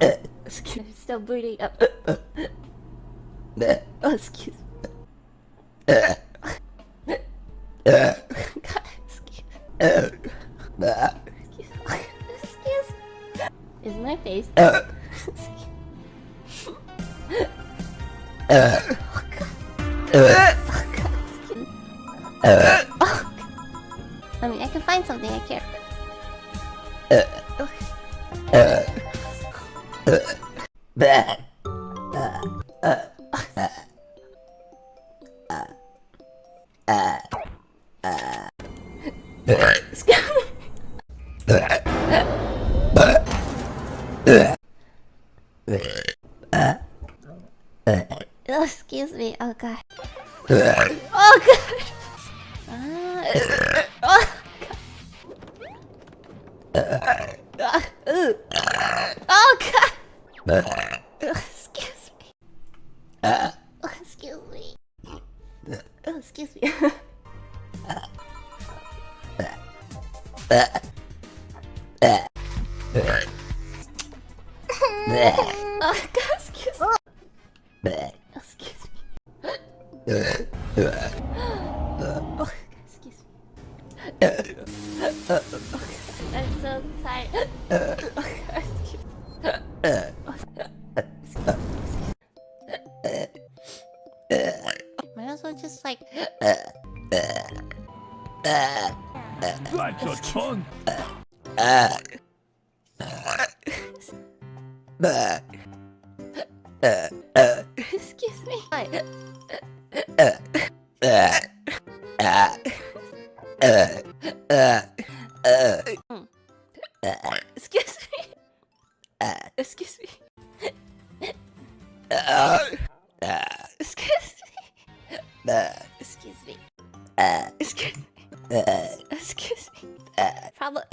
I'm still breathing up. Oh, excuse me. God, excuse me. Excuse me. Is my face. Oh, God. I mean, I can find something I care. Oh, excuse me. Oh, God. Oh, God. Oh, God. Oh, God. Excuse me. Oh, excuse me. Oh, excuse me. Oh, God, excuse me. Excuse me. Oh, excuse me. I'm so tired. Oh, God, excuse me. Might as well just like. That's a tongue. Excuse me. Excuse me. Excuse me. Excuse me. Excuse me. Excuse me. Excuse me. Probably.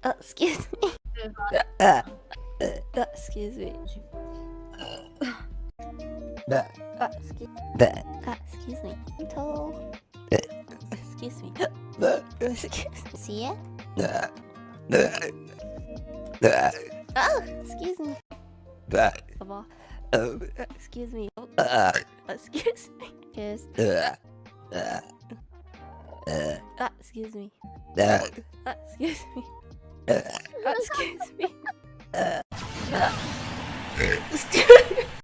Excuse me. Excuse me. Excuse me. Toe. Excuse me. Excuse me. See it? Oh, excuse me. Baba. Excuse me. Excuse me. Yes. Excuse me. Excuse me. Excuse me. Excuse me.